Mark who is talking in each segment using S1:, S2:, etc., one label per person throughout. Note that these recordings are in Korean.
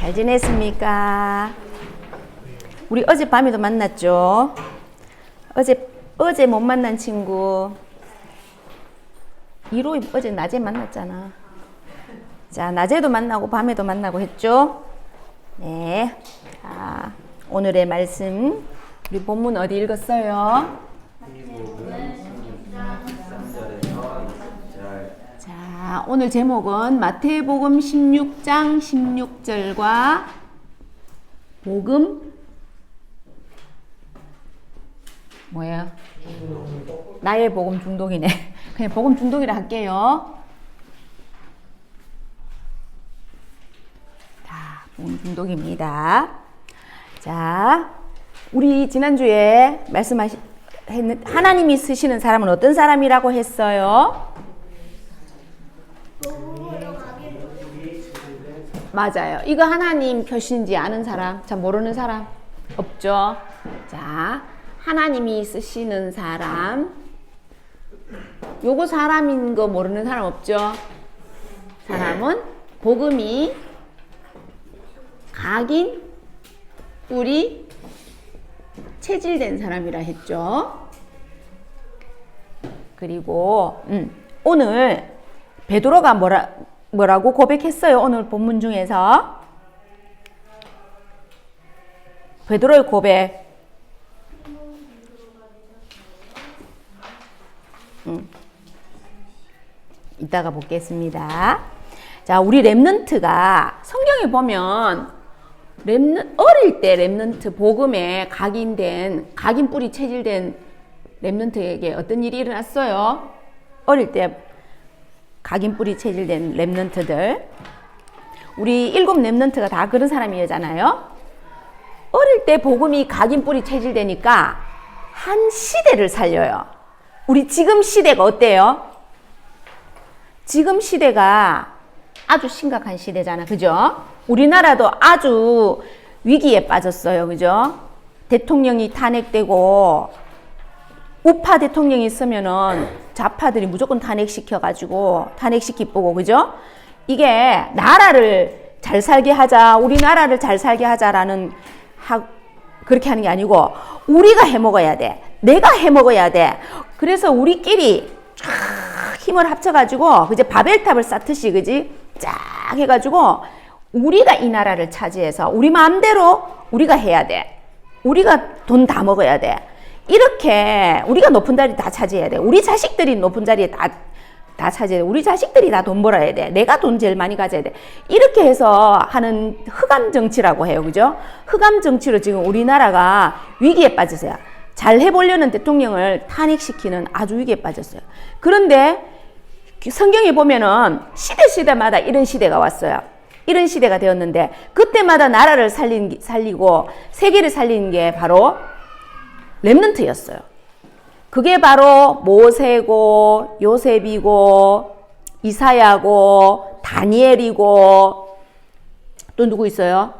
S1: 잘 지냈습니까? 우리 어젯밤에도 만났죠? 어제 못 만난 친구 이로이 어제 낮에 만났잖아. 자, 낮에도 만나고 밤에도 만나고 했죠? 네. 자, 오늘의 말씀 우리 본문 어디 읽었어요? 자, 오늘 제목은 마태복음 16장 16절과 복음 뭐예요? 나의 복음 중독이네. 그냥 복음 중독이라 할게요. 자, 복음 중독입니다. 자, 우리 지난주에 하나님이 쓰시는 사람은 어떤 사람이라고 했어요? 맞아요. 이거 하나님 표시인지 아는 사람? 잘 모르는 사람? 없죠? 자, 하나님이 쓰시는 사람. 요거 사람인 거 모르는 사람 없죠? 사람은 복음이 각인, 뿔이 체질된 사람이라 했죠. 그리고 오늘 베드로가 뭐라고 고백했어요? 오늘 본문 중에서 베드로의 고백. 이따가 보겠습니다. 자, 우리 렘넌트가 성경에 보면 어릴 때 렘넌트 복음에 각인 뿔이 체질된 렘넌트에게 어떤 일이 일어났어요? 어릴 때 각인 뿔이 체질된 렘넌트들. 우리 7 렘넌트가 다 그런 사람이잖아요. 어릴 때 복음이 각인 뿔이 체질되니까 한 시대를 살려요. 우리 지금 시대가 어때요? 지금 시대가 아주 심각한 시대잖아. 그죠? 우리나라도 아주 위기에 빠졌어요. 그죠? 대통령이 탄핵되고 우파 대통령이 있으면은 좌파들이 무조건 탄핵시키고, 그죠? 이게 나라를 잘 살게 하자, 우리나라를 잘 살게 하자라는 그렇게 하는 게 아니고 우리가 해먹어야 돼. 내가 해먹어야 돼. 그래서 우리끼리 쫙 힘을 합쳐가지고 그제 바벨탑을 쌓듯이 그지? 쫙 해가지고 우리가 이 나라를 차지해서 우리 마음대로 우리가 해야 돼. 우리가 돈 다 먹어야 돼. 이렇게 우리가 높은 자리 다 차지해야 돼. 우리 자식들이 높은 자리에 다 차지해야 돼. 우리 자식들이 다 돈 벌어야 돼. 내가 돈 제일 많이 가져야 돼. 이렇게 해서 하는 흑암 정치라고 해요. 그죠? 흑암 정치로 지금 우리나라가 위기에 빠졌어요. 잘 해보려는 대통령을 탄핵시키는 아주 위기에 빠졌어요. 그런데 성경에 보면은 시대마다 이런 시대가 왔어요. 이런 시대가 되었는데 그때마다 나라를 살리고 세계를 살리는 게 바로 렘넌트였어요. 그게 바로 모세고 요셉이고 이사야고 다니엘이고 또 누구 있어요?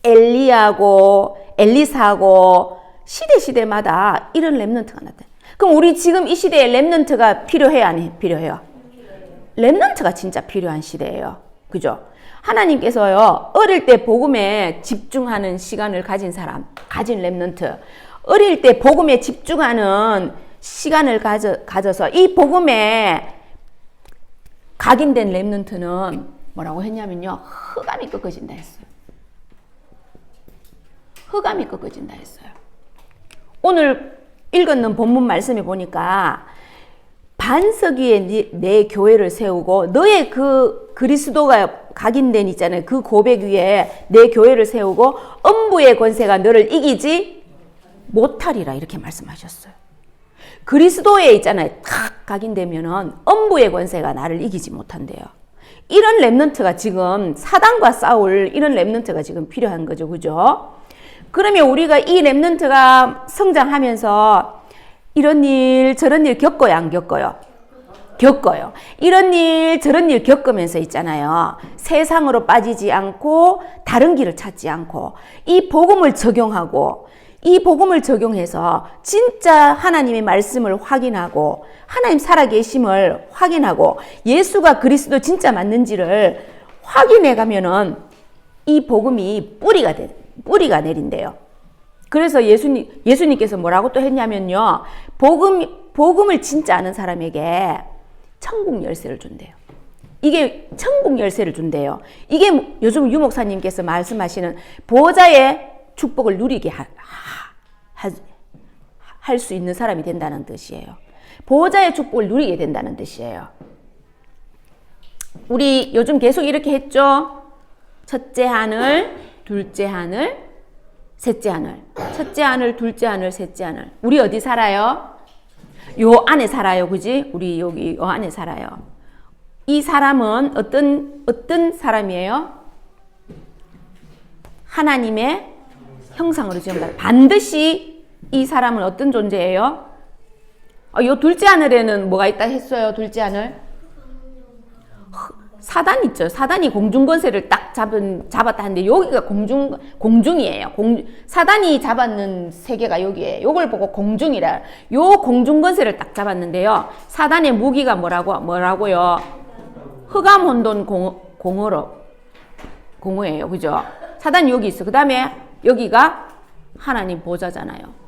S1: 엘리야고 엘리사고 시대마다 이런 렘넌트가 나타나요. 그럼 우리 지금 이 시대에 렘넌트가 필요해요? 안 필요해요? 렘넌트가 진짜 필요한 시대예요. 그죠? 하나님께서요, 어릴 때 복음에 집중하는 시간을 가진 렘넌트, 어릴 때 복음에 집중하는 시간을 가져서 이 복음에 각인된 렘넌트는 뭐라고 했냐면요, 흑암이 꺾어진다 했어요. 흑암이 꺾어진다 했어요. 오늘 읽었는 본문 말씀에 보니까 반석 위에 내 교회를 세우고 너의 그 그리스도가 각인된 있잖아요. 그 고백 위에 내 교회를 세우고 음부의 권세가 너를 이기지 못하리라 이렇게 말씀하셨어요. 그리스도에 있잖아요. 탁 각인되면은 음부의 권세가 나를 이기지 못한대요. 이런 렘넌트가 지금 사단과 싸울 이런 렘넌트가 지금 필요한 거죠. 그죠? 그러면 우리가 이 렘넌트가 성장하면서 이런 일 저런 일 겪어요? 안 겪어요? 겪어요. 이런 일 저런 일 겪으면서 있잖아요. 세상으로 빠지지 않고 다른 길을 찾지 않고 이 복음을 적용하고 이 복음을 적용해서 진짜 하나님의 말씀을 확인하고 하나님 살아계심을 확인하고 예수가 그리스도 진짜 맞는지를 확인해 가면은 이 복음이 뿌리가 내린대요. 그래서 예수님께서 뭐라고 또 했냐면요. 복음을 진짜 아는 사람에게 천국 열쇠를 준대요. 이게 천국 열쇠를 준대요. 이게 요즘 유목사님께서 말씀하시는 보호자의 축복을 누리게 할 수 있는 사람이 된다는 뜻이에요. 보호자의 축복을 누리게 된다는 뜻이에요. 우리 요즘 계속 이렇게 했죠? 첫째 하늘, 둘째 하늘, 셋째 하늘. 첫째 하늘, 둘째 하늘, 셋째 하늘. 우리 어디 살아요? 요 안에 살아요. 그지? 우리 여기 요 안에 살아요. 이 사람은 어떤 사람이에요? 하나님의 형상으로 지음받아. 반드시 이 사람은 어떤 존재예요? 요 둘째 하늘에는 뭐가 있다 했어요? 둘째 하늘? 사단 있죠. 사단이 공중권세를 딱 잡았다 하는데 여기가 공중이에요. 사단이 잡았는 세계가 여기에요. 요걸 보고 공중이라. 요 공중권세를 딱 잡았는데요. 사단의 무기가 뭐라고요? 흑암혼돈 공허예요. 그죠? 사단이 여기 있어. 그 다음에 여기가 하나님 보좌잖아요.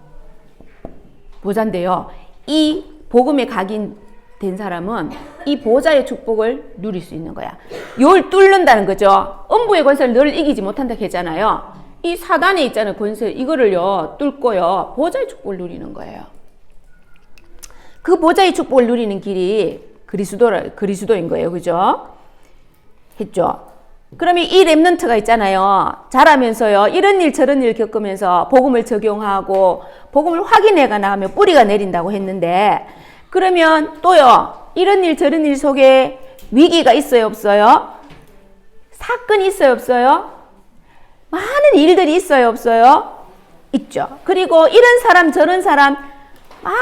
S1: 보좌인데요. 이 복음에 각인된 사람은 이 보좌의 축복을 누릴 수 있는 거야. 이걸 뚫는다는 거죠. 음부의 권세를 늘 이기지 못한다 했잖아요. 이 사단에 있잖아요. 권세. 이거를요 뚫고요 보좌의 축복을 누리는 거예요. 그 보좌의 축복을 누리는 길이 그리스도인 거예요. 그죠? 했죠? 그러면 이 렘넌트가 있잖아요. 자라면서요. 이런 일 저런 일 겪으면서 복음을 적용하고 복음을 확인해가 나가면 뿌리가 내린다고 했는데 그러면 또요. 이런 일 저런 일 속에 위기가 있어요? 없어요? 사건이 있어요? 없어요? 많은 일들이 있어요? 없어요? 있죠. 그리고 이런 사람 저런 사람 막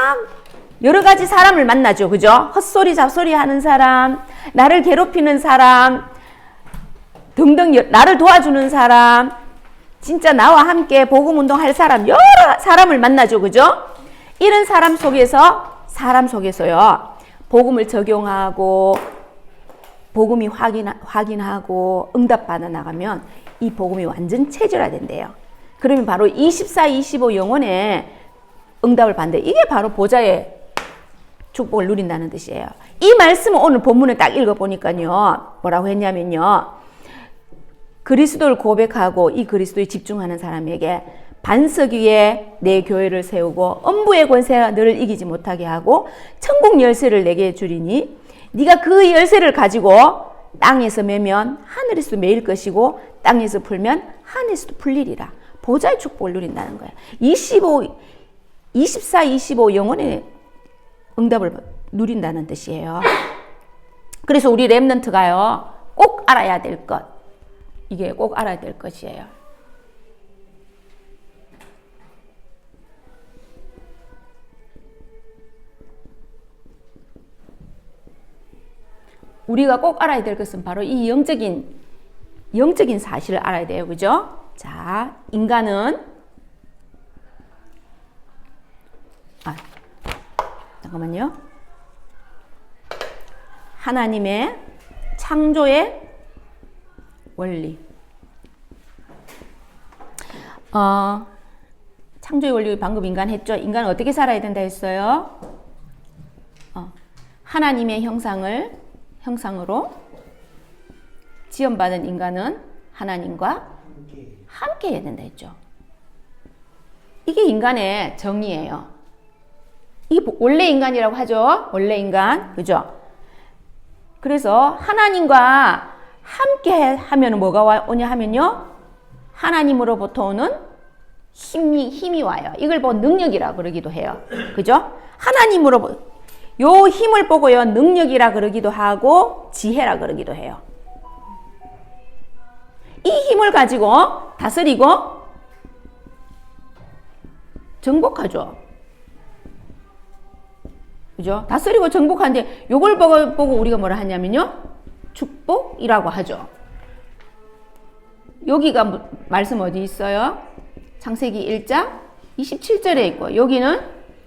S1: 여러 가지 사람을 만나죠. 그죠? 헛소리 잡소리 하는 사람, 나를 괴롭히는 사람 등등 나를 도와주는 사람, 진짜 나와 함께 복음운동 할 사람 여러 사람을 만나죠. 그죠? 이런 사람 속에서요. 복음을 적용하고 복음이 확인하고 응답받아 나가면 이 복음이 완전 체질화된대요. 그러면 바로 24, 25 영혼의 응답을 받는데 이게 바로 보좌의 축복을 누린다는 뜻이에요. 이 말씀을 오늘 본문을 딱 읽어보니까요. 뭐라고 했냐면요. 그리스도를 고백하고 이 그리스도에 집중하는 사람에게 반석 위에 내 교회를 세우고 음부의 권세가 너를 이기지 못하게 하고 천국 열쇠를 내게 주리니 네가 그 열쇠를 가지고 땅에서 매면 하늘에서도 매일 것이고 땅에서 풀면 하늘에서도 풀리리라. 보좌의 축복을 누린다는 거예요. 24, 25 영혼의 응답을 누린다는 뜻이에요. 그래서 우리 렘넌트가요. 꼭 알아야 될 것. 이게 꼭 알아야 될 것이에요. 우리가 꼭 알아야 될 것은 바로 이 영적인 사실을 알아야 돼요. 그죠? 자, 인간은 잠깐만요. 하나님의 창조의 원리. 창조의 원리 방금 인간 했죠? 인간은 어떻게 살아야 된다 했어요? 하나님의 형상으로 지원받은 인간은 하나님과 함께 해야 된다 했죠. 이게 인간의 정의예요. 이게 원래 인간이라고 하죠. 원래 인간. 그죠? 그래서 하나님과 함께 하면 뭐가 오냐 하면요. 하나님으로부터 오는 힘이 와요. 이걸 보고 능력이라 그러기도 해요. 그죠? 요 힘을 보고요. 능력이라 그러기도 하고 지혜라 그러기도 해요. 이 힘을 가지고 다스리고 정복하죠. 그죠? 다스리고 정복하는데 요걸 보고 우리가 뭐라 하냐면요. 축복이라고 하죠. 여기가 말씀 어디 있어요? 창세기 1장 27절에 있고 여기는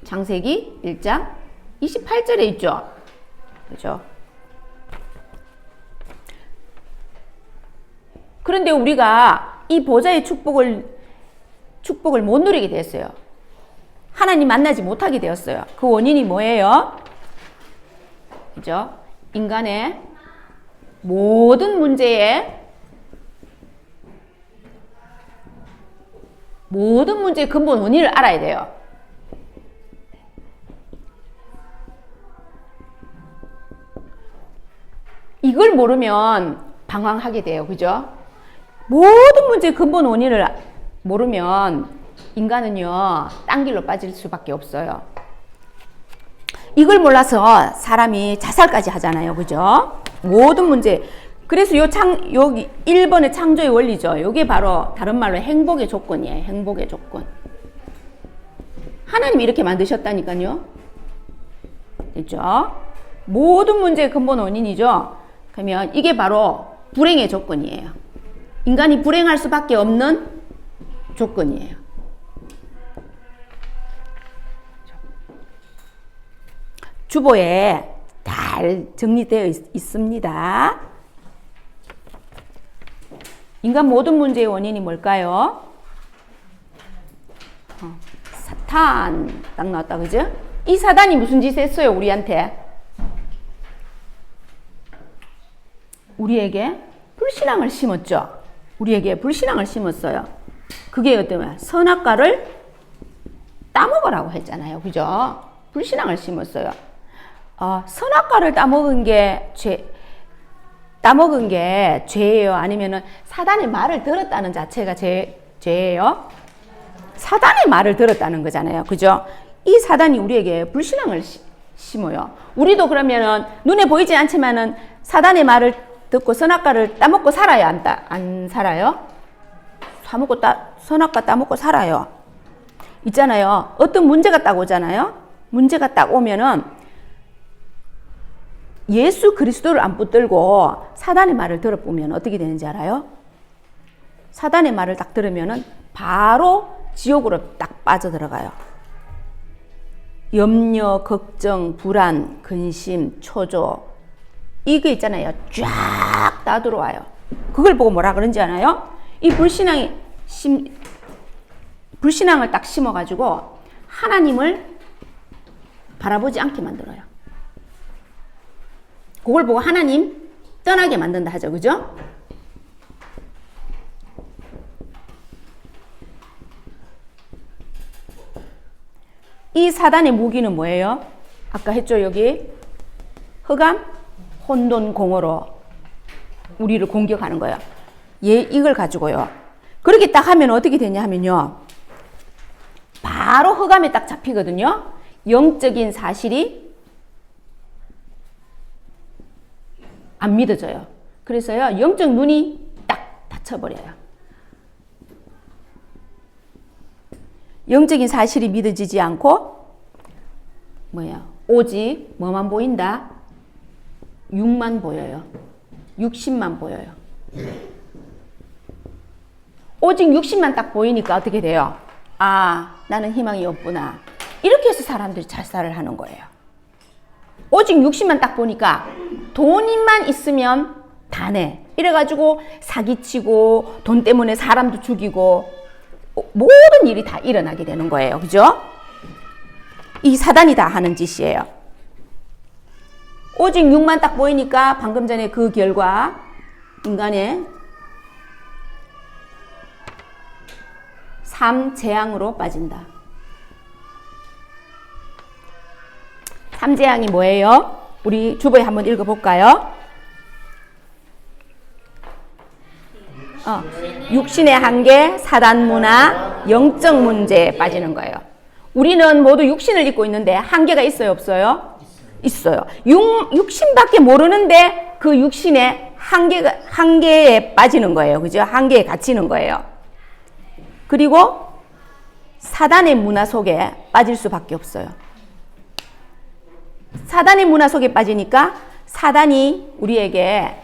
S1: 창세기 1장 28절에 있죠. 그죠? 그런데 우리가 이 보좌의 축복을 못 누리게 됐어요. 하나님 만나지 못하게 되었어요. 그 원인이 뭐예요? 그죠? 인간의 모든 문제의 근본 원인을 알아야 돼요. 이걸 모르면 방황하게 돼요. 그죠? 모든 문제의 근본 원인을 모르면 인간은요, 딴 길로 빠질 수밖에 없어요. 이걸 몰라서 사람이 자살까지 하잖아요. 그죠? 모든 문제. 그래서 여기 1번의 창조의 원리죠. 이게 바로 다른 말로 행복의 조건이에요. 행복의 조건. 하나님이 이렇게 만드셨다니까요. 됐죠? 모든 문제의 근본 원인이죠. 그러면 이게 바로 불행의 조건이에요. 인간이 불행할 수밖에 없는 조건이에요. 주보에 잘 정리되어 있습니다. 인간 모든 문제의 원인이 뭘까요? 사탄 딱 나왔다. 그죠? 이 사단이 무슨 짓을 했어요? 우리에게 불신앙을 심었죠. 우리에게 불신앙을 심었어요. 그게 어때요? 선악과를 따먹으라고 했잖아요. 그죠? 불신앙을 심었어요. 선악과를 따먹은 게 죄예요? 아니면은 사단의 말을 들었다는 자체가 죄예요? 사단의 말을 들었다는 거잖아요. 그죠? 이 사단이 우리에게 불신앙을 심어요. 우리도 그러면은 눈에 보이지 않지만은 사단의 말을 듣고 선악과를 따먹고 살아요? 안 살아요? 선악과 따먹고 살아요. 있잖아요. 어떤 문제가 딱 오잖아요. 문제가 딱 오면은 예수 그리스도를 안 붙들고 사단의 말을 들어보면 어떻게 되는지 알아요? 사단의 말을 딱 들으면은 바로 지옥으로 딱 빠져들어가요. 염려, 걱정, 불안, 근심, 초조 이게 있잖아요. 쫙 다 들어와요. 그걸 보고 뭐라 그런지 아나요? 이 불신앙을 딱 심어가지고 하나님을 바라보지 않게 만들어요. 그걸 보고 하나님 떠나게 만든다 하죠. 그죠? 이 사단의 무기는 뭐예요? 아까 했죠. 여기 흑암, 혼돈, 공허로 우리를 공격하는 거예요. 이걸 가지고요. 그렇게 딱 하면 어떻게 되냐 하면요. 바로 흑암에 딱 잡히거든요. 영적인 사실이 안 믿어져요. 그래서요, 영적 눈이 딱 닫혀버려요. 영적인 사실이 믿어지지 않고, 오직 뭐만 보인다? 육만 보여요. 육신만 보여요. 오직 육신만 딱 보이니까 어떻게 돼요? 나는 희망이 없구나. 이렇게 해서 사람들이 자살을 하는 거예요. 오직 육신만 딱 보니까 돈만 있으면 다 내. 이래가지고 사기치고 돈 때문에 사람도 죽이고 모든 일이 다 일어나게 되는 거예요. 그죠? 이 사단이 다 하는 짓이에요. 오직 육만 딱 보이니까 방금 전에 그 결과 인간의 삼재앙으로 빠진다. 삼재앙이 뭐예요? 우리 주보에 한번 읽어볼까요? 육신의 한계, 사단 문화, 영적 문제에 빠지는 거예요. 우리는 모두 육신을 입고 있는데 한계가 있어요, 없어요? 있어요. 육신밖에 모르는데 그 육신의 한계에 빠지는 거예요. 그죠? 한계에 갇히는 거예요. 그리고 사단의 문화 속에 빠질 수밖에 없어요. 사단의 문화 속에 빠지니까 사단이 우리에게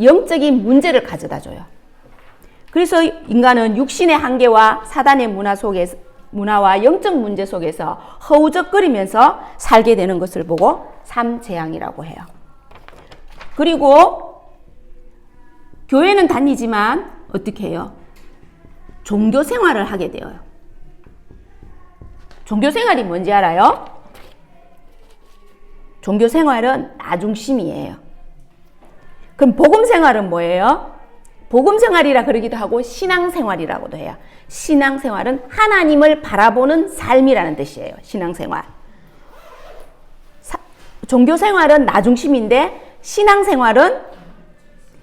S1: 영적인 문제를 가져다 줘요. 그래서 인간은 육신의 한계와 사단의 문화와 영적 문제 속에서 허우적거리면서 살게 되는 것을 보고 삼재앙이라고 해요. 그리고 교회는 다니지만 어떻게 해요? 종교 생활을 하게 되어요. 종교 생활이 뭔지 알아요? 종교 생활은 나 중심이에요. 그럼 복음 생활은 뭐예요? 복음 생활이라 그러기도 하고 신앙 생활이라고도 해요. 신앙 생활은 하나님을 바라보는 삶이라는 뜻이에요. 신앙 생활. 종교 생활은 나 중심인데 신앙 생활은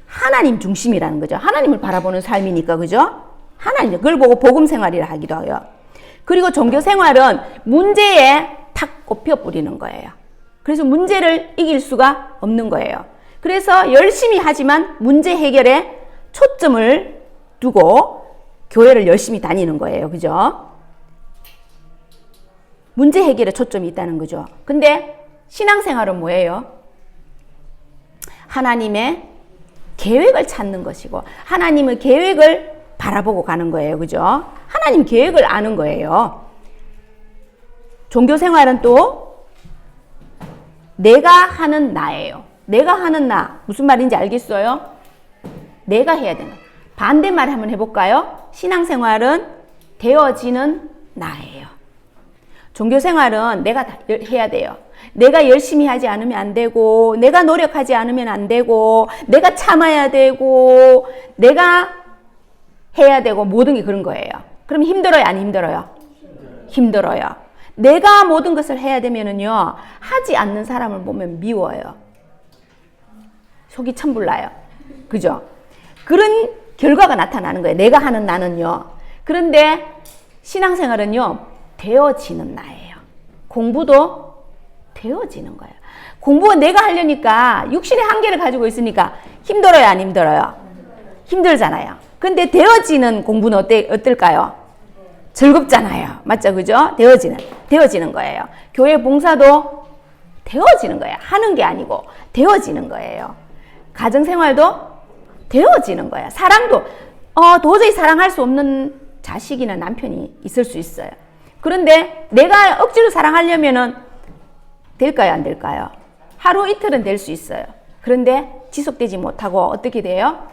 S1: 하나님 중심이라는 거죠. 하나님을 바라보는 삶이니까, 그죠? 하나님, 그걸 보고 복음 생활이라 하기도 해요. 그리고 종교 생활은 문제에 탁 꼽혀 뿌리는 거예요. 그래서 문제를 이길 수가 없는 거예요. 그래서 열심히 하지만 문제 해결에 초점을 두고 교회를 열심히 다니는 거예요. 그죠? 문제 해결에 초점이 있다는 거죠. 근데 신앙생활은 뭐예요? 하나님의 계획을 찾는 것이고 하나님의 계획을 바라보고 가는 거예요. 그죠? 하나님 계획을 아는 거예요. 종교생활은 또 내가 하는 나예요. 내가 하는 나. 무슨 말인지 알겠어요? 내가 해야 되는. 반대말 한번 해볼까요? 신앙생활은 되어지는 나예요. 종교생활은 내가 해야 돼요. 내가 열심히 하지 않으면 안 되고, 내가 노력하지 않으면 안 되고, 내가 참아야 되고, 내가 해야 되고, 모든 게 그런 거예요. 그럼 힘들어요, 안 힘들어요? 힘들어요. 내가 모든 것을 해야 되면은요, 하지 않는 사람을 보면 미워요. 속이 천불나요. 그죠? 그런 결과가 나타나는 거예요. 내가 하는 나는요. 그런데 신앙생활은요, 되어지는 나예요. 공부도 되어지는 거예요. 공부가 내가 하려니까 육신의 한계를 가지고 있으니까 힘들어요, 안 힘들어요? 힘들잖아요. 근데 되어지는 공부는 어떨까요? 즐겁잖아요. 맞죠? 그죠? 되어지는 거예요. 교회 봉사도 되어지는 거예요. 하는 게 아니고 되어지는 거예요. 가정생활도 되어지는 거예요. 사랑도 도저히 사랑할 수 없는 자식이나 남편이 있을 수 있어요. 그런데 내가 억지로 사랑하려면은 될까요? 안 될까요? 하루 이틀은 될 수 있어요. 그런데 지속되지 못하고 어떻게 돼요?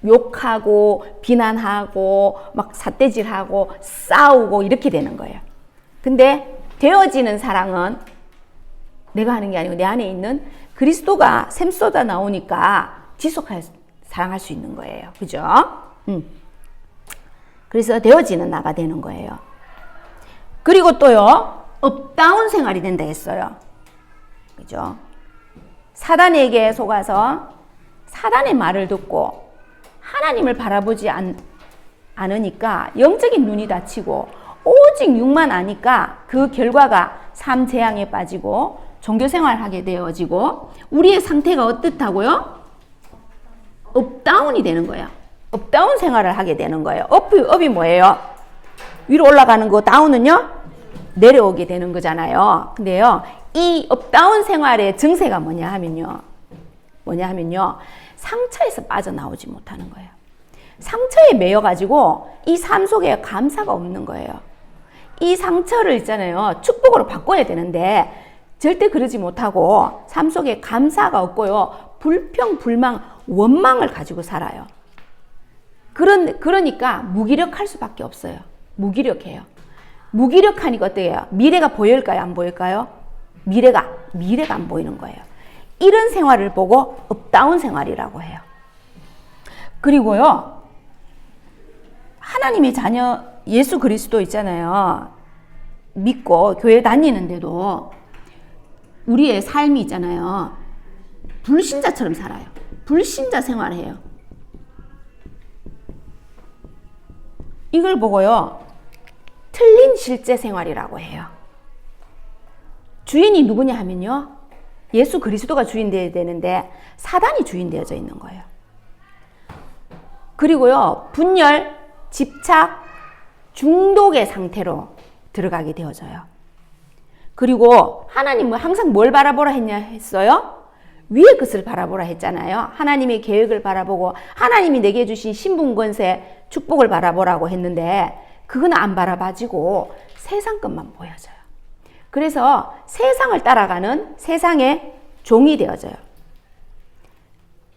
S1: 욕하고 비난하고 막 삿대질하고 싸우고 이렇게 되는 거예요. 근데 되어지는 사랑은 내가 하는 게 아니고 내 안에 있는 그리스도가 샘쏟아 나오니까 사랑할 수 있는 거예요. 그죠? 그래서 되어지는 나가 되는 거예요. 그리고 또요, 업다운 생활이 된다 했어요. 그죠? 사단에게 속아서 사단의 말을 듣고 하나님을 바라보지 않으니까 영적인 눈이 닫히고 오직 육만 아니까 그 결과가 삶 재앙에 빠지고 종교생활하게 되어지고 우리의 상태가 어떻다고요? 업다운이 되는 거예요. 업다운 생활을 하게 되는 거예요. 업이 뭐예요? 위로 올라가는 거, 다운은요? 내려오게 되는 거잖아요. 근데요, 이 업다운 생활의 증세가 뭐냐 하면요, 상처에서 빠져나오지 못하는 거예요. 상처에 매여가지고 이 삶 속에 감사가 없는 거예요. 이 상처를 있잖아요, 축복으로 바꿔야 되는데 절대 그러지 못하고 삶 속에 감사가 없고요, 불평, 불망, 원망을 가지고 살아요. 그러니까 무기력할 수밖에 없어요. 무기력해요. 무기력하니까 어때요? 미래가 보일까요? 안 보일까요? 미래가 안 보이는 거예요. 이런 생활을 보고 업다운 생활이라고 해요. 그리고요, 하나님의 자녀 예수 그리스도 있잖아요. 믿고 교회 다니는데도 우리의 삶이 있잖아요. 불신자처럼 살아요. 불신자 생활해요. 이걸 보고요, 틀린 실제 생활이라고 해요. 주인이 누구냐 하면요, 예수 그리스도가 주인 되어야 되는데 사단이 주인 되어져 있는 거예요. 그리고요, 분열, 집착, 중독의 상태로 들어가게 되어져요. 그리고 하나님은 항상 뭘 바라보라 했어요? 위의 것을 바라보라 했잖아요. 하나님의 계획을 바라보고 하나님이 내게 주신 신분 권세 축복을 바라보라고 했는데 그건 안 바라봐지고 세상 것만 보여져요. 그래서 세상을 따라가는 세상의 종이 되어져요.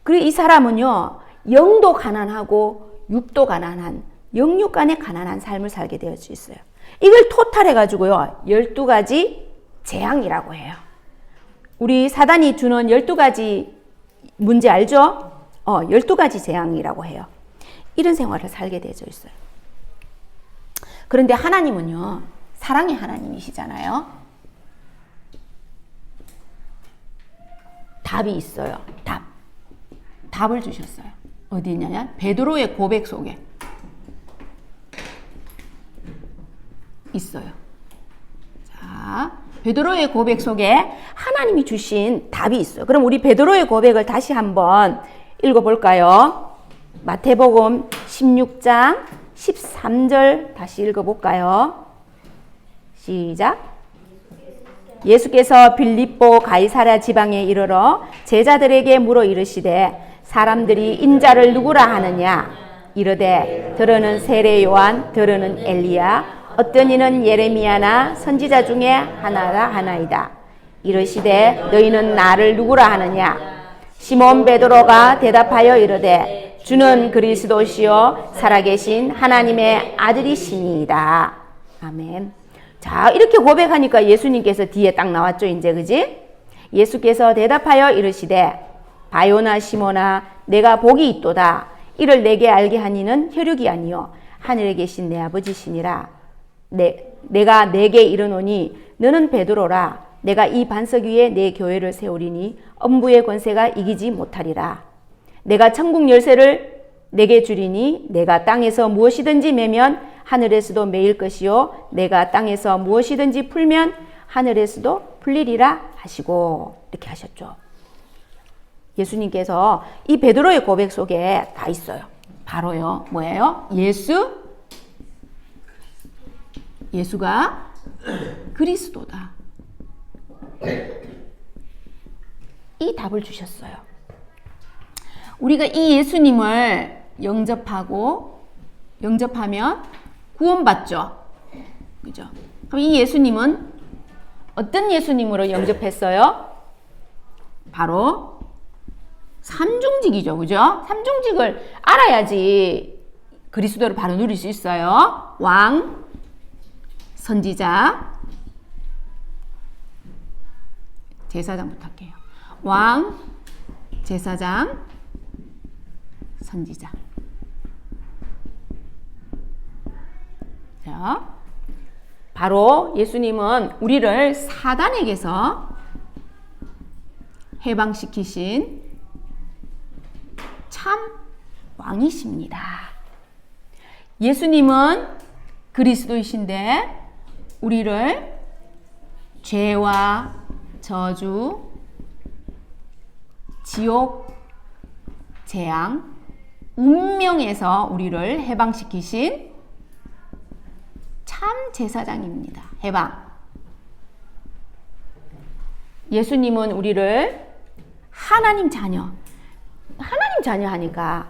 S1: 그리고 이 사람은요, 영도 가난하고 육도 가난한 영육간의 가난한 삶을 살게 되어 있어요. 이걸 토탈해가지고요, 12가지 재앙이라고 해요. 우리 사단이 주는 12가지 문제 알죠? 12가지 재앙이라고 해요. 이런 생활을 살게 되어 있어요. 그런데 하나님은요, 사랑의 하나님이시잖아요. 답이 있어요. 답을 주셨어요. 어디 있냐면 베드로의 고백 속에 있어요. 자, 베드로의 고백 속에 하나님이 주신 답이 있어요. 그럼 우리 베드로의 고백을 다시 한번 읽어볼까요? 마태복음 16장 13절 다시 읽어볼까요? 시작. 예수께서 빌립보 가이사랴 지방에 이르러 제자들에게 물어 이르시되 사람들이 인자를 누구라 하느냐? 이르되 들으는 세례 요한, 들으는 엘리야, 어떤 이는 예레미야나 선지자 중에 하나라 하나이다. 이르시되 너희는 나를 누구라 하느냐? 시몬 베드로가 대답하여 이르되 주는 그리스도시요 살아계신 하나님의 아들이시니이다. 아멘. 자, 이렇게 고백하니까 예수님께서 뒤에 딱 나왔죠, 이제, 그지? 예수께서 대답하여 이르시되 바요나 시모나 내가 복이 있도다. 이를 내게 알게 하니는 혈육이 아니요 하늘에 계신 내 아버지시니라. 내가 내게 이르노니 너는 베드로라. 내가 이 반석 위에 내 교회를 세우리니 엄부의 권세가 이기지 못하리라. 내가 천국 열쇠를 내게 주리니 내가 땅에서 무엇이든지 매면 하늘에서도 매일 것이요 내가 땅에서 무엇이든지 풀면 하늘에서도 풀리리라 하시고, 이렇게 하셨죠. 예수님께서 이 베드로의 고백 속에 다 있어요. 바로요, 뭐예요? 예수가 그리스도다. 이 답을 주셨어요. 우리가 이 예수님을 영접하면 구원받죠. 그죠? 그럼 이 예수님은 어떤 예수님으로 영접했어요? 바로 삼중직이죠. 그죠? 삼중직을 알아야지 그리스도를 바로 누릴 수 있어요. 왕, 선지자, 제사장부터 할게요. 왕, 제사장, 선지자. 자, 바로 예수님은 우리를 사단에게서 해방시키신 참 왕이십니다. 예수님은 그리스도이신데 우리를 죄와 저주, 지옥, 재앙, 운명에서 우리를 해방시키신 참 제사장입니다. 해방. 예수님은 우리를 하나님 자녀 하니까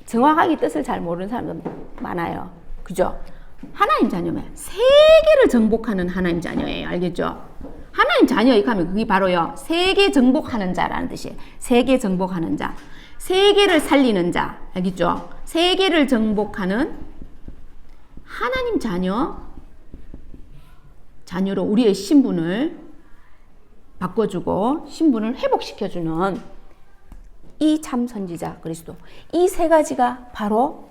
S1: 정확하게 뜻을 잘 모르는 사람들 많아요. 그죠? 하나님 자녀면 세계를 정복하는 하나님 자녀예요. 알겠죠? 하나님 자녀 이렇게 하면 그게 바로요, 세계 정복하는 자라는 뜻이에요. 세계 정복하는 자, 세계를 살리는 자. 알겠죠? 세계를 정복하는 하나님 자녀로 우리의 신분을 바꿔주고 신분을 회복시켜주는 이 참 선지자 그리스도, 이 세 가지가 바로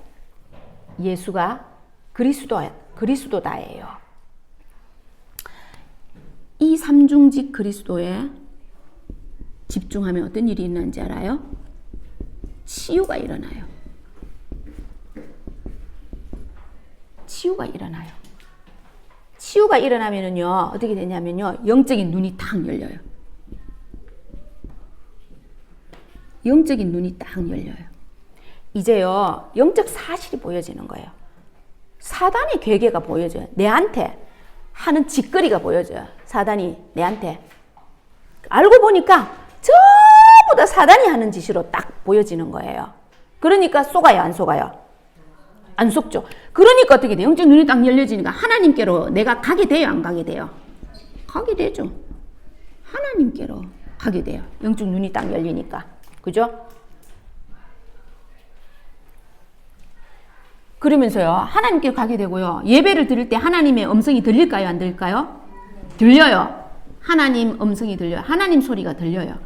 S1: 예수가 그리스도다예요. 이 삼중직 그리스도에 집중하면 어떤 일이 있는지 알아요? 치유가 일어나요. 치유가 일어나면은요, 어떻게 되냐면요, 영적인 눈이 딱 열려요. 영적인 눈이 딱 열려요. 이제요, 영적 사실이 보여지는 거예요. 사단의 괴계가 보여져요. 내한테 하는 짓거리가 보여져요. 사단이 내한테. 알고 보니까 전부 다 사단이 하는 짓으로 딱 보여지는 거예요. 그러니까 속아요, 안 속아요? 안 속죠. 그러니까 어떻게 돼요? 영적 눈이 딱 열려지니까 하나님께로 내가 가게 돼요, 안 가게 돼요? 가게 되죠. 하나님께로 가게 돼요. 영적 눈이 딱 열리니까. 그죠? 그러면서요, 하나님께 가게 되고요. 예배를 드릴 때 하나님의 음성이 들릴까요? 안 들릴까요? 들려요. 하나님 음성이 들려요. 하나님 소리가 들려요.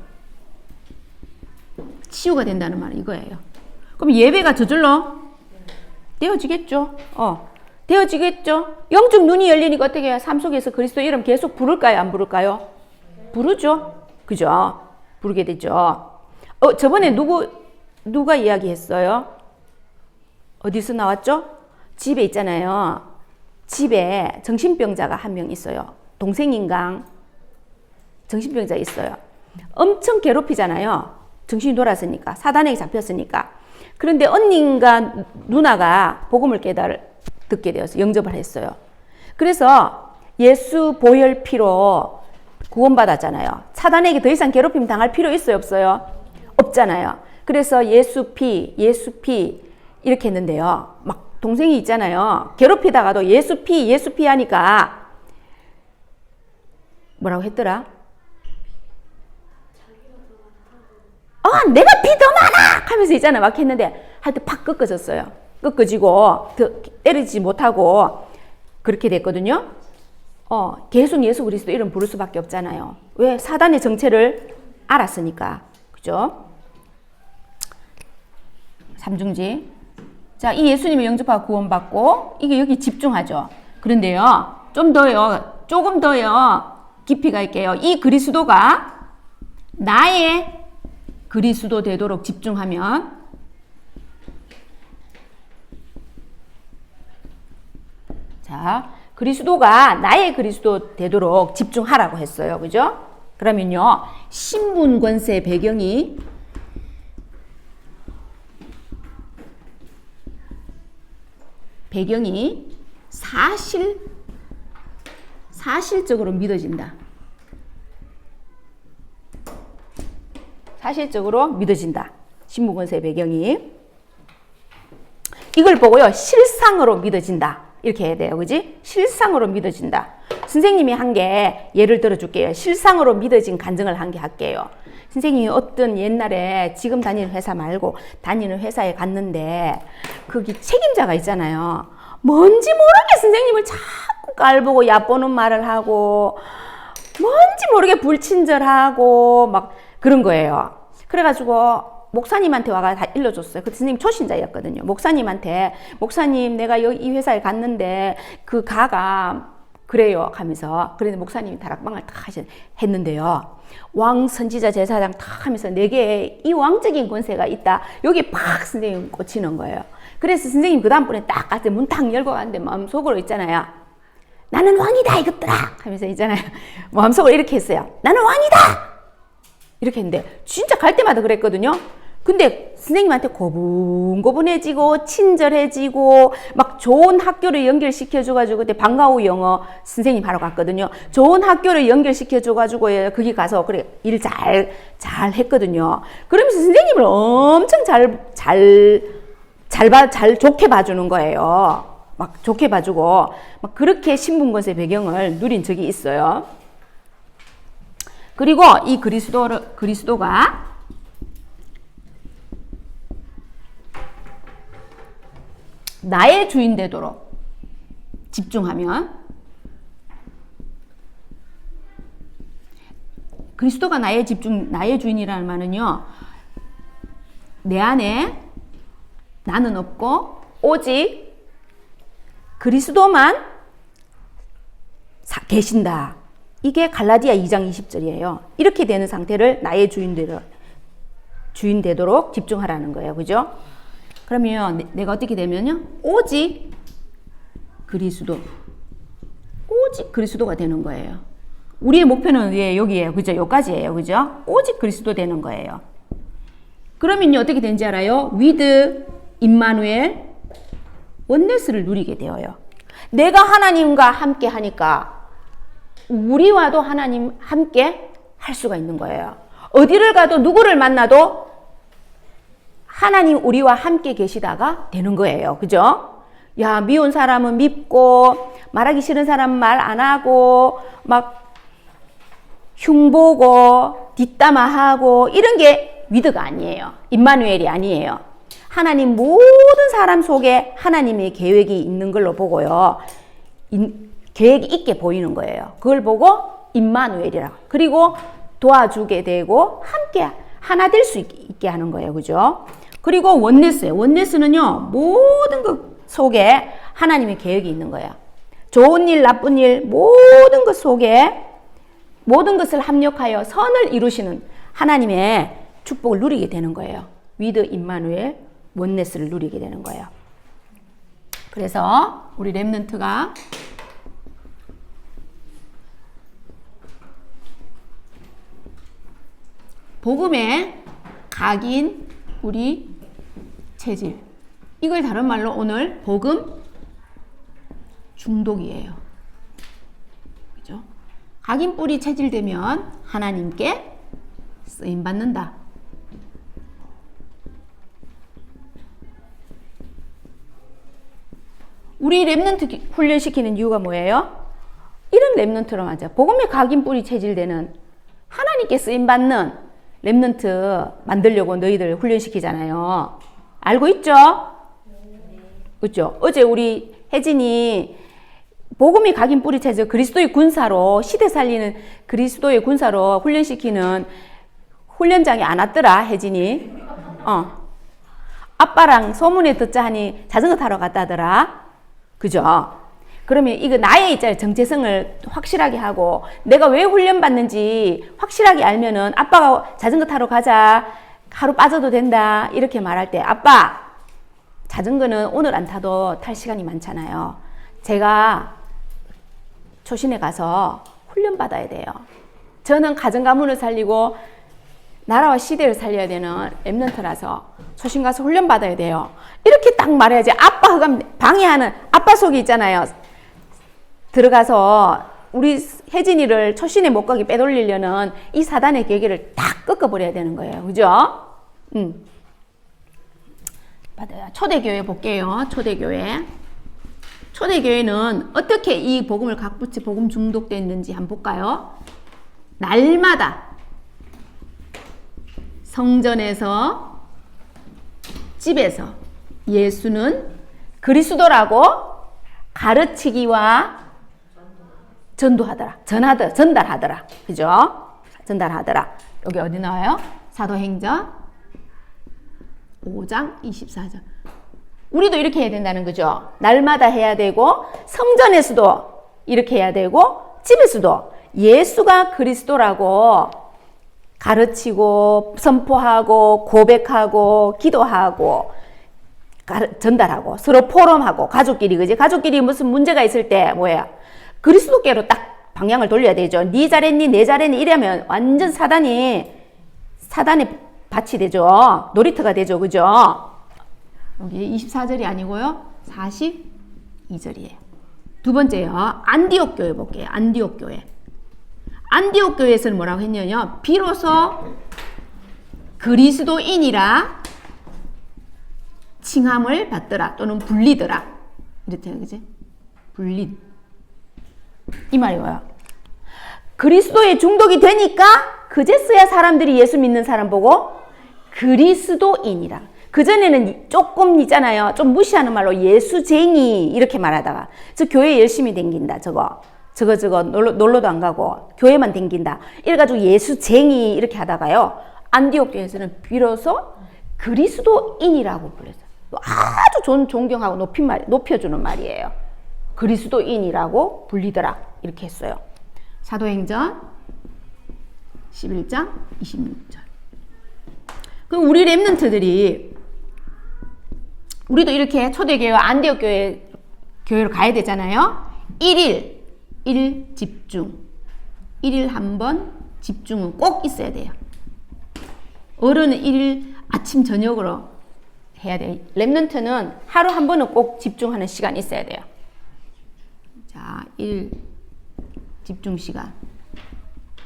S1: 치유가 된다는 말은 이거예요. 그럼 예배가 저절로 되어지겠죠? 되어지겠죠? 영적 눈이 열리니까 어떻게 해요? 삶 속에서 그리스도 이름 계속 부를까요? 안 부를까요? 부르죠? 그죠? 부르게 되죠. 저번에 누가 이야기했어요? 어디서 나왔죠? 집에 있잖아요. 집에 정신병자가 한 명 있어요. 동생인강 정신병자 있어요. 엄청 괴롭히잖아요. 정신이 돌았으니까. 사단에게 잡혔으니까. 그런데 언니인가 누나가 복음을 듣게 되어서 영접을 했어요. 그래서 예수 보혈 피로 구원받았잖아요. 사단에게 더 이상 괴롭힘 당할 필요 있어요? 없어요? 없잖아요. 그래서 예수 피 이렇게 했는데요. 막 동생이 있잖아요. 괴롭히다가도 예수 피 하니까 뭐라고 했더라? 내가 피 더 많아! 하면서 있잖아. 막 했는데 하여튼 팍 꺾어졌어요. 꺾어지고 때리지 못하고 그렇게 됐거든요. 계속 예수 그리스도 이름 부를 수밖에 없잖아요. 왜? 사단의 정체를 알았으니까. 그죠? 삼중지. 자, 이 예수님을 영접하고 구원받고 이게 여기 집중하죠. 그런데요. 조금 더요. 깊이 갈게요. 이 그리스도가 나의 그리스도 되도록 집중하면 자, 그리스도가 나의 그리스도 되도록 집중하라고 했어요. 그죠? 그러면요. 신분 권세 배경이 사실적으로 믿어진다. 사실적으로 믿어진다. 신분권세 배경이. 이걸 보고요. 실상으로 믿어진다. 이렇게 해야 돼요. 그지? 실상으로 믿어진다. 선생님이 한 게 예를 들어줄게요. 실상으로 믿어진 간증을 한 게 할게요. 선생님이 어떤 옛날에 지금 다니는 회사 말고 다니는 회사에 갔는데 거기 책임자가 있잖아요. 뭔지 모르게 선생님을 자꾸 깔보고 얕보는 말을 하고 뭔지 모르게 불친절하고 막 그런 거예요. 그래가지고 목사님한테 와가 다 일러줬어요. 그 선생님 초신자였거든요. 목사님 내가 이 회사에 갔는데 그 가가 그래요 하면서 그런데 목사님이 다락방을 딱 했는데요. 왕 선지자 제사장 탁 하면서 내게 이 왕적인 권세가 있다. 여기 팍 선생님 꽂히는 거예요. 그래서 선생님 그 다음번에 딱 가서 문 탁 열고 갔는데 마음속으로 있잖아요. 나는 왕이다 이것들아 하면서 있잖아요. 마음속으로 이렇게 했어요. 나는 왕이다 이렇게 했는데 진짜 갈 때마다 그랬거든요. 근데 선생님한테 고분고분해지고 친절해지고 막 좋은 학교를 연결시켜줘가지고 그때 방과후 영어 선생님 하러 갔거든요. 좋은 학교를 연결시켜줘가지고 거기 가서 그래 일 잘 했거든요. 그러면서 선생님을 엄청 잘 좋게 봐주는 거예요. 막 좋게 봐주고 막 그렇게 신분권세 배경을 누린 적이 있어요. 그리고 이 그리스도가 나의 주인 되도록 집중하면 그리스도가 나의 주인이라는 말은요. 내 안에 나는 없고 오직 그리스도만 계신다. 이게 갈라디아 2장 20절이에요. 이렇게 되는 상태를 나의 주인 되도록 집중하라는 거예요. 그죠? 그러면 내가 어떻게 되면요? 오직 그리스도가 되는 거예요. 우리의 목표는 여기에요. 그죠? 여기까지예요. 그죠? 오직 그리스도 되는 거예요. 그러면요, 어떻게 되는지 알아요? with 임마누엘 원네스를 누리게 되어요. 내가 하나님과 함께 하니까 우리와도 하나님 함께 할 수가 있는 거예요. 어디를 가도 누구를 만나도 하나님 우리와 함께 계시다가 되는 거예요. 그죠? 야, 미운 사람은 밉고 말하기 싫은 사람은 말 안 하고 막 흉보고 뒷담화하고 이런 게 위드가 아니에요. 임마누엘이 아니에요. 하나님 모든 사람 속에 하나님의 계획이 있는 걸로 보고요. 계획이 있게 보이는 거예요. 그걸 보고 임마누엘이라고. 그리고 도와주게 되고 함께 하나 될 수 있게 하는 거예요. 그죠? 그리고 원네스예요. 원네스는요. 모든 것 속에 하나님의 계획이 있는 거예요. 좋은 일, 나쁜 일, 모든 것 속에 모든 것을 합력하여 선을 이루시는 하나님의 축복을 누리게 되는 거예요. 위드 임마누엘 원네스를 누리게 되는 거예요. 그래서 우리 렘넌트가 복음의 각인 우리 체질, 이걸 다른 말로 오늘 복음 중독이에요. 그죠? 각인 뿌리 체질되면 하나님께 쓰임 받는다. 우리 렘넌트 훈련시키는 이유가 뭐예요? 이런 렘넌트로 맞아. 복음의 각인 뿌리 체질되는 하나님께 쓰임 받는 렘넌트 만들려고 너희들 훈련시키잖아요. 알고 있죠? 그렇죠? 어제 우리 혜진이 복음이 각인 뿌리 체질 그리스도의 군사로 시대 살리는 그리스도의 군사로 훈련시키는 훈련장에 안 왔더라 혜진이. 아빠랑 소문에 듣자 하니 자전거 타러 갔다 하더라. 그죠? 그러면 이거 나의 있잖아요. 정체성을 확실하게 하고 내가 왜 훈련받는지 확실하게 알면은 아빠가 자전거 타러 가자. 하루 빠져도 된다. 이렇게 말할 때 아빠 자전거는 오늘 안 타도 탈 시간이 많잖아요. 제가 초신에 가서 훈련받아야 돼요. 저는 가정 가문을 살리고 나라와 시대를 살려야 되는 렘넌트라서 초신 가서 훈련받아야 돼요. 이렇게 딱 말해야지. 아빠 흑암 방해하는 아빠 속이 있잖아요. 들어가서 우리 혜진이를 초신에 못 가게 빼돌리려는 이 사단의 계기를 딱 꺾어버려야 되는 거예요. 그죠? 받아요. 초대교회 볼게요. 초대교회. 초대교회는 어떻게 이 복음을 각붙이 복음 중독됐는지 한번 볼까요? 날마다 성전에서 집에서 예수는 그리스도라고 가르치기와 전달하더라. 그죠? 전달하더라. 여기 어디 나와요? 사도행전 5장 24절. 우리도 이렇게 해야 된다는 거죠. 날마다 해야 되고 성전에서도 이렇게 해야 되고 집에서도 예수가 그리스도라고 가르치고 선포하고 고백하고 기도하고 전달하고 서로 포럼하고 가족끼리 그지? 가족끼리 무슨 문제가 있을 때 뭐야? 그리스도께로 딱 방향을 돌려야 되죠. 네 잘했니 내 잘했니 이러면 완전 사단의 밭이 되죠. 놀이터가 되죠. 그죠? 여기 24절이 아니고요. 42절이에요. 두 번째요. 안디옥 교회 볼게요. 안디옥 교회. 안디옥 교회에서는 뭐라고 했냐면 비로소 그리스도인이라 칭함을 받더라 또는 불리더라. 이렇대요. 그지? 불린. 이 말이 뭐야? 그리스도에 중독이 되니까 그제서야 사람들이 예수 믿는 사람 보고 그리스도인이라. 그전에는 조금 있잖아요. 좀 무시하는 말로 예수쟁이 이렇게 말하다가 저 교회 열심히 댕긴다. 저거 놀러도 안 가고 교회만 댕긴다. 이래가지고 예수쟁이 이렇게 하다가요. 안디옥 교회에서는 비로소 그리스도인이라고 불렀어요. 아주 존경하고 높여주는 말이에요. 그리스도인이라고 불리더라. 이렇게 했어요. 사도행전 11장 26절. 그럼 우리 렘넌트들이 우리도 이렇게 초대교회와 안디옥 교회로 가야 되잖아요. 1일 집중. 1일 한 번 집중은 꼭 있어야 돼요. 어른은 1일 아침 저녁으로 해야 돼요. 렘넌트는 하루 한 번은 꼭 집중하는 시간이 있어야 돼요. 자, 1 집중 시간.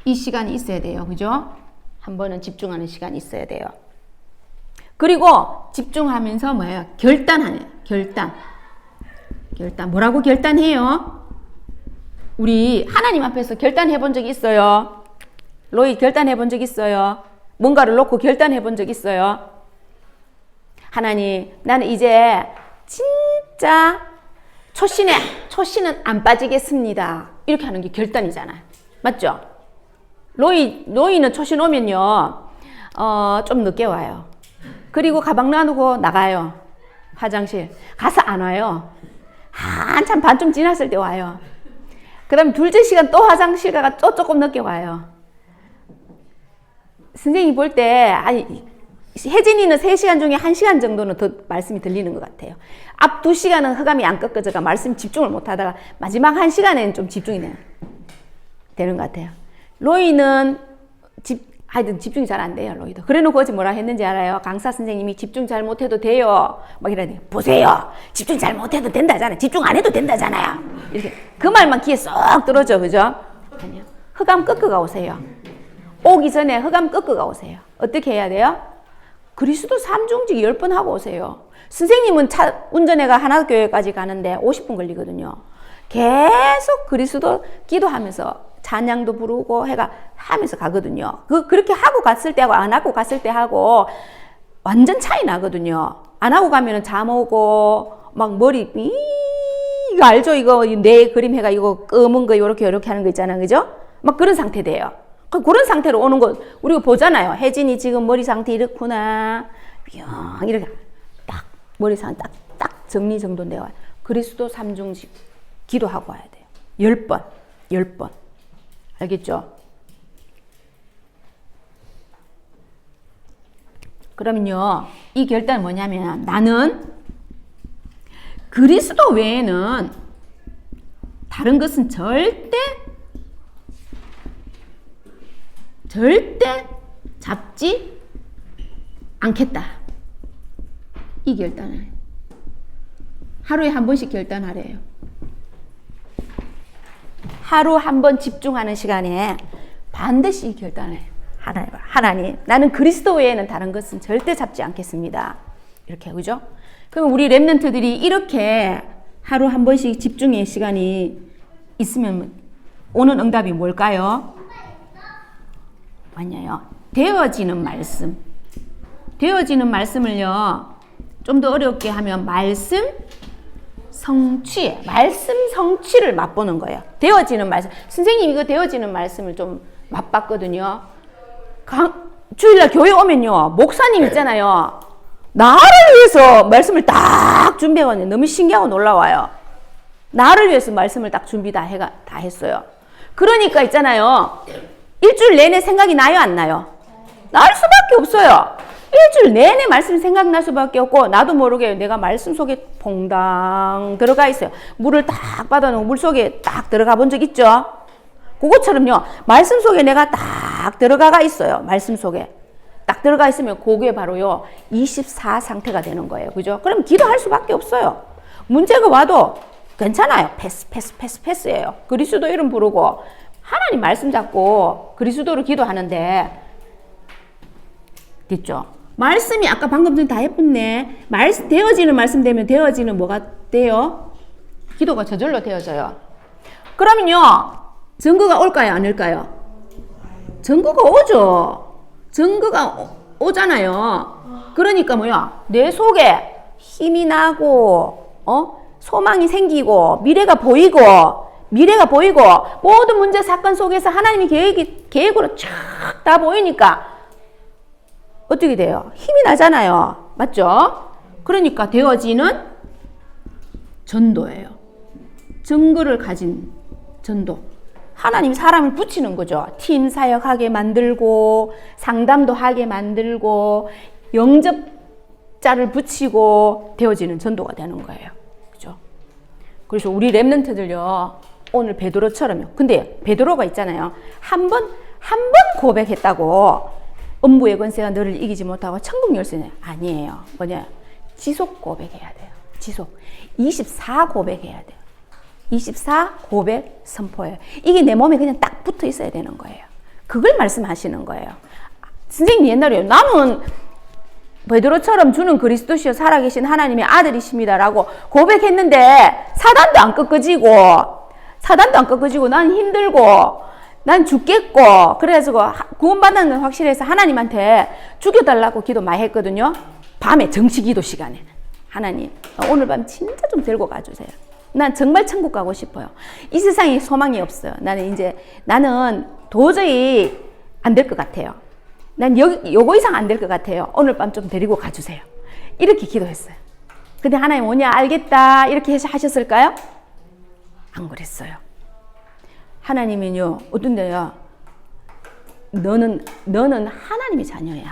S1: 이 시간이 있어야 돼요. 그죠? 한 번은 집중하는 시간이 있어야 돼요. 그리고 집중하면서 뭐예요? 결단하네요. 결단. 뭐라고 결단해요? 우리 하나님 앞에서 결단해 본 적 있어요? 로이 결단해 본 적 있어요? 뭔가를 놓고 결단해 본 적 있어요? 하나님, 나는 이제 진짜 초신은 안 빠지겠습니다. 이렇게 하는 게 결단이잖아. 맞죠? 로이는 초신 오면요, 좀 늦게 와요. 그리고 가방 놔두고 나가요. 화장실. 가서 안 와요. 한참 반쯤 지났을 때 와요. 그 다음에 둘째 시간 또 화장실 가가 또 조금 늦게 와요. 선생님이 볼 때, 혜진이는 3시간 중에 1시간 정도는 더 말씀이 들리는 것 같아요. 앞 2시간은 흑암이 안 꺾어져가 말씀 집중을 못 하다가 마지막 1시간에는 좀 집중이 되는 것 같아요. 로이는 하여튼 집중이 잘 안 돼요, 로이도. 그래 놓고 어제 뭐라 했는지 알아요? 강사 선생님이 집중 잘 못해도 돼요. 막 이러니, 보세요. 집중 잘 못해도 된다잖아요. 집중 안 해도 된다잖아요. 이렇게. 그 말만 귀에 쏙 들어오죠, 그죠? 아니요. 흑암 꺾어가 오세요. 오기 전에 흑암 꺾어가 오세요. 어떻게 해야 돼요? 그리스도 삼중직 10번 하고 오세요. 선생님은 차 운전해가 하나교회까지 가는데 50분 걸리거든요. 계속 그리스도 기도하면서 찬양도 부르고 해가 하면서 가거든요. 그렇게 하고 갔을 때하고 안 하고 갔을 때하고 완전 차이 나거든요. 안 하고 가면은 잠 오고 막 머리 이거 알죠? 이거 내 그림 해가 이거 검은 거 요렇게 하는 거 있잖아요. 그죠? 막 그런 상태 돼요. 그런 상태로 오는 거 우리가 보잖아요. 혜진이 지금 머리 상태 이렇구나. 이렇게 딱 머리 상태 딱 정리정돈되어 와요. 그리스도 삼중직 기도하고 와야 돼요. 10번. 알겠죠? 그러면요, 이 결단은 뭐냐면 나는 그리스도 외에는 다른 것은 절대 잡지 않겠다. 이 결단을 하루에 한 번씩 결단하래요. 하루 한 번 집중하는 시간에 반드시 이 결단을 하나님, 나는 그리스도 외에는 다른 것은 절대 잡지 않겠습니다. 이렇게, 그죠? 그럼 우리 랩런트들이 이렇게 하루 한 번씩 집중의 시간이 있으면 오는 응답이 뭘까요? 뭐냐요? 되어지는 말씀. 되어지는 말씀을요, 좀 더 어렵게 하면 말씀 성취를 맛보는 거예요. 되어지는 말씀. 선생님 이거 되어지는 말씀을 좀 맛봤거든요. 주일날 교회 오면요, 목사님 있잖아요. 나를 위해서 말씀을 딱 준비해가지고 너무 신기하고 놀라워요. 나를 위해서 말씀을 딱 준비 다 했어요. 그러니까 있잖아요. 일주일 내내 생각이 나요, 안 나요? 날 수밖에 없어요. 일주일 내내 말씀이 생각날 수밖에 없고, 나도 모르게 내가 말씀 속에 퐁당 들어가 있어요. 물을 딱 받아놓고 물 속에 딱 들어가 본 적 있죠? 그것처럼요, 말씀 속에 내가 딱 들어가 있어요. 말씀 속에 딱 들어가 있으면 그게 바로요 24 상태가 되는 거예요. 그죠? 그럼 기도할 수밖에 없어요. 문제가 와도 괜찮아요. 패스예요. 그리스도 이름 부르고 하나님 말씀 잡고 그리스도로 기도하는데, 됐죠? 말씀이 아까 방금 전에 다 해봤네. 되어지는 말씀 되면 되어지는 뭐가 돼요? 기도가 저절로 되어져요. 그러면요, 증거가 올까요, 안 올까요? 증거가 오죠. 증거가 오잖아요. 그러니까 뭐야? 내 속에 힘이 나고, 소망이 생기고, 미래가 보이고, 모든 문제 사건 속에서 하나님의 계획으로 쫙 다 보이니까 어떻게 돼요? 힘이 나잖아요. 맞죠? 그러니까 되어지는 전도예요. 증거를 가진 전도. 하나님이 사람을 붙이는 거죠. 팀 사역하게 만들고, 상담도 하게 만들고, 영접자를 붙이고 되어지는 전도가 되는 거예요. 그죠? 그래서 우리 랩런트들요, 오늘 베드로처럼요. 근데 베드로가 있잖아요. 한 번 고백했다고 음부의 권세가 너를 이기지 못하고 천국 열쇠는 아니에요. 뭐냐? 지속 고백해야 돼요. 지속. 24 고백해야 돼요. 24 고백 선포예요. 이게 내 몸에 그냥 딱 붙어 있어야 되는 거예요. 그걸 말씀하시는 거예요. 선생님이 옛날에 나는 베드로처럼 주는 그리스도시여 살아계신 하나님의 아들이십니다라고 고백했는데 사단도 안 꺾어지고 난 힘들고 난 죽겠고 그래가지고 구원받는 건 확실해서 하나님한테 죽여달라고 기도 많이 했거든요. 밤에 정시기도 시간에는 하나님 오늘 밤 진짜 좀 데리고 가주세요. 난 정말 천국 가고 싶어요. 이 세상에 소망이 없어요. 나는 도저히 안 될 것 같아요. 난 요거 이상 안 될 것 같아요. 오늘 밤 좀 데리고 가주세요. 이렇게 기도했어요. 근데 하나님 오냐 알겠다 이렇게 하셨을까요? 안 그랬어요. 하나님은요 어떤데요? 너는 하나님의 자녀야.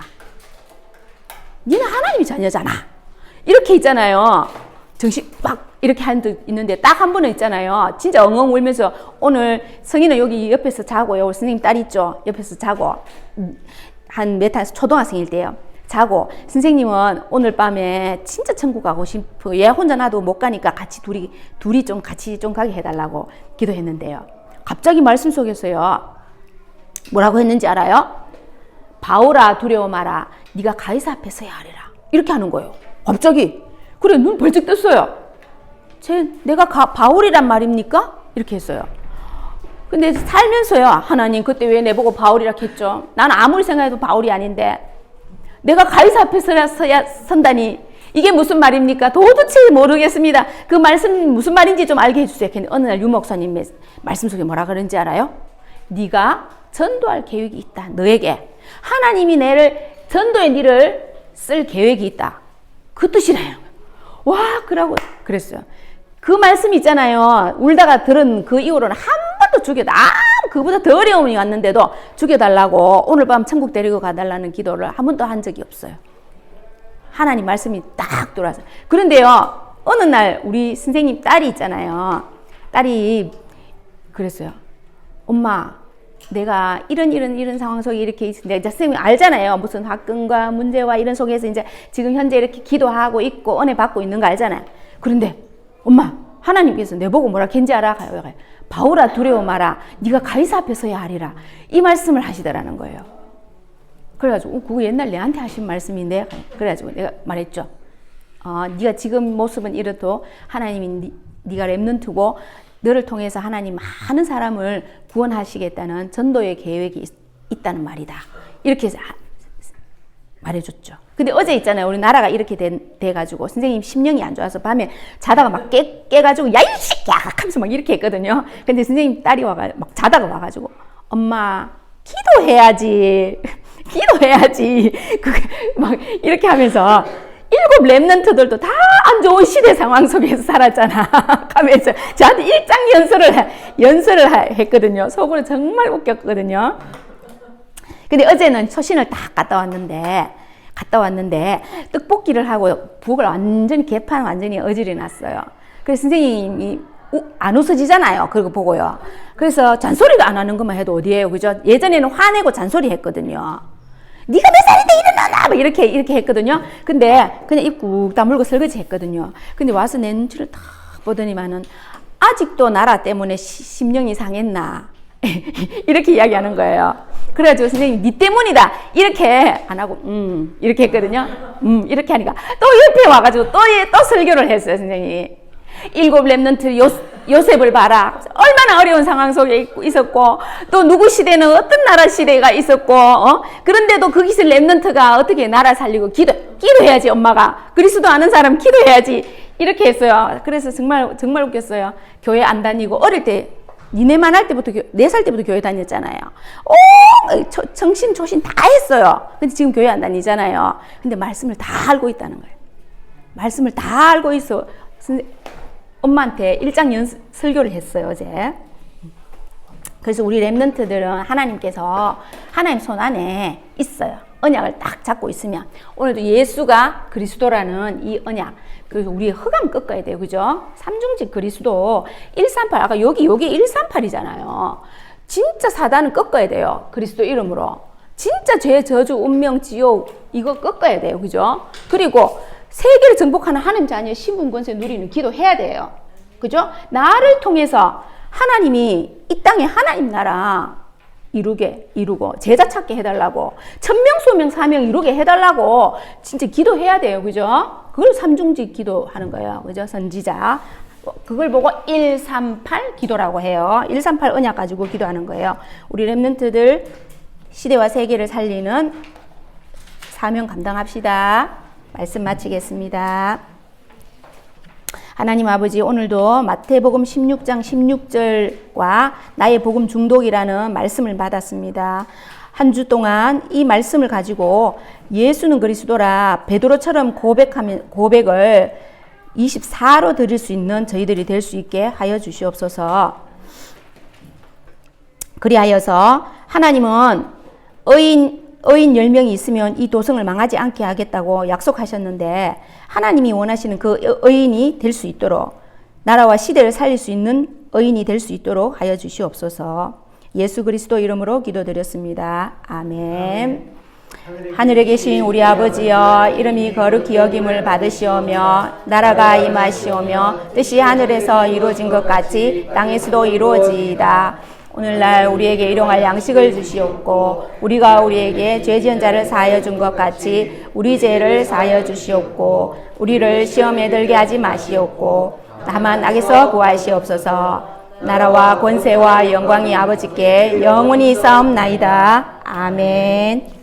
S1: 너는 하나님의 자녀잖아. 이렇게 있잖아요. 정신 막 이렇게 한 분 있는데 딱 한 분은 있잖아요. 진짜 엉엉 울면서 오늘 성인은 여기 옆에서 자고요. 우리 선생님 딸 있죠. 옆에서 자고 한 몇 학 초등학생일 때요. 자고 선생님은 오늘 밤에 진짜 천국 가고 싶어. 얘 혼자 놔도 못 가니까 같이 둘이 좀 같이 좀 가게 해달라고 기도했는데요. 갑자기 말씀 속에서요. 뭐라고 했는지 알아요? 바울아 두려워 마라. 네가 가이사 앞에 서야 하리라. 이렇게 하는 거예요. 갑자기. 그래 눈 벌쩍 떴어요. 내가 바울이란 말입니까? 이렇게 했어요. 근데 살면서요. 하나님 그때 왜 내보고 바울이라 했죠? 나는 아무리 생각해도 바울이 아닌데 내가 가이사 앞에 서야 선다니 이게 무슨 말입니까? 도대체 모르겠습니다. 그 말씀 무슨 말인지 좀 알게 해주세요. 어느 날 유 목사님 말씀 속에 뭐라 그런지 알아요? 네가 전도할 계획이 있다. 너에게 하나님이 전도의 니를 쓸 계획이 있다. 그 뜻이래요. 와 그러고 그랬어요. 그 말씀 있잖아요. 울다가 들은 그 이후로는 한 번도 그보다 더 어려움이 왔는데도 죽여달라고 오늘 밤 천국 데리고 가달라는 기도를 한 번도 한 적이 없어요. 하나님 말씀이 딱 들어와서. 그런데요 어느 날 우리 선생님 딸이 있잖아요. 딸이 그랬어요. 엄마 내가 이런 상황 속에 이렇게 있는데 이제 선생님이 알잖아요. 무슨 학근과 문제와 이런 속에서 이제 지금 현재 이렇게 기도하고 있고 은혜 받고 있는 거 알잖아요. 그런데 엄마 하나님께서 내보고 뭐라 겐지 알아? 가요. 바울아 두려워 마라. 네가 가이사 앞에 서야 하리라. 이 말씀을 하시더라는 거예요. 그래가지고 그거 옛날 내한테 하신 말씀인데 그래가지고 내가 말했죠. 네가 지금 모습은 이렇도 하나님이 네가 렘넌트고 너를 통해서 하나님 많은 사람을 구원하시겠다는 전도의 계획이 있다는 말이다. 이렇게 말해줬죠. 근데 어제 있잖아요. 우리 나라가 이렇게 돼가지고 선생님 심령이 안 좋아서 밤에 자다가 막 깨가지고 야 이 새끼야 하면서 막 이렇게 했거든요. 근데 선생님 딸이 막 자다가 와가지고 엄마 기도해야지. 기도해야지. 막 이렇게 하면서 7 렘넌트들도 다 안 좋은 시대 상황 속에서 살았잖아. 하면서 저한테 일장 연설을 했거든요. 속으로 정말 웃겼거든요. 근데 어제는 초신을 딱 갔다 왔는데 떡볶이를 하고 북을 완전히 개판 완전히 어질이 났어요. 그래서 선생님이 안 웃어지잖아요. 그거 보고요. 그래서 잔소리가 안 하는 것만 해도 어디에요, 그죠? 예전에는 화내고 잔소리 했거든요. 네가 몇 살인데 일어나나! 막 이렇게 했거든요. 근데 그냥 입 꾹 다물고 설거지 했거든요. 근데 와서 내 눈치를 딱 보더니만은 아직도 나라 때문에 심령이 상했나? 이렇게 이야기하는 거예요. 그래가지고 선생님 니 때문이다 이렇게 안 하고 이렇게 했거든요. 이렇게 하니까 또 옆에 와가지고 또 설교를 했어요. 선생님이 7 렘넌트 요셉을 봐라. 얼마나 어려운 상황 속에 있었고 또 누구 시대는 어떤 나라 시대가 있었고 그런데도 거기서 렘넌트가 어떻게 나라 살리고 기도해야지. 엄마가 그리스도 아는 사람 기도해야지 이렇게 했어요. 그래서 정말 웃겼어요. 교회 안 다니고 어릴 때 니네만 할 때부터 4살 때부터 교회 다녔잖아요. 정신 조신 다 했어요. 근데 지금 교회 안 다니잖아요. 근데 말씀을 다 알고 있다는 거예요. 말씀을 다 알고 있어. 엄마한테 1장 설교를 했어요, 어제. 그래서 우리 렘넌트들은 하나님께서 하나님 손 안에 있어요. 언약을 딱 잡고 있으면 오늘도 예수가 그리스도라는 이 언약, 그래서 우리 흑암 꺾어야 돼요, 그죠? 삼중직 그리스도 138, 아까 여기 138이잖아요. 진짜 사단은 꺾어야 돼요, 그리스도 이름으로. 진짜 죄, 저주, 운명, 지옥 이거 꺾어야 돼요, 그죠? 그리고 세계를 정복하는 하나님 자녀의 신분 권세 누리는 기도해야 돼요, 그죠? 나를 통해서 하나님이 이 땅에 하나님 나라 이루고 제자 찾게 해달라고 천명 소명 사명 이루게 해달라고 진짜 기도해야 돼요, 그죠? 그걸 삼중직 기도하는 거예요, 그죠? 선지자 그걸 보고 138 기도라고 해요. 138 언약 가지고 기도하는 거예요. 우리 렘넌트들 시대와 세계를 살리는 사명 감당합시다. 말씀 마치겠습니다. 하나님 아버지, 오늘도 마태복음 16장 16절과 나의 복음 중독이라는 말씀을 받았습니다. 한 주 동안 이 말씀을 가지고 예수는 그리스도라 베드로처럼 고백을 24로 드릴 수 있는 저희들이 될 수 있게 하여 주시옵소서. 그리하여서 하나님은 의인 10명이 있으면 이 도성을 망하지 않게 하겠다고 약속하셨는데, 하나님이 원하시는 그 의인이 될 수 있도록, 나라와 시대를 살릴 수 있는 의인이 될 수 있도록 하여 주시옵소서. 예수 그리스도 이름으로 기도드렸습니다. 아멘. 하늘에 계신 우리 아버지여, 이름이 거룩히 여김을 받으시오며 나라가 임하시오며 뜻이 하늘에서 이루어진 것 같이 땅에서도 이루어지이다. 오늘날 우리에게 일용할 양식을 주시옵고, 우리가 우리에게 죄 지은 자를 사하여 준 것 같이 우리 죄를 사하여 주시옵고, 우리를 시험에 들게 하지 마시옵고 다만 악에서 구하시옵소서. 나라와 권세와 영광이 아버지께 영원히 있사옵나이다. 아멘.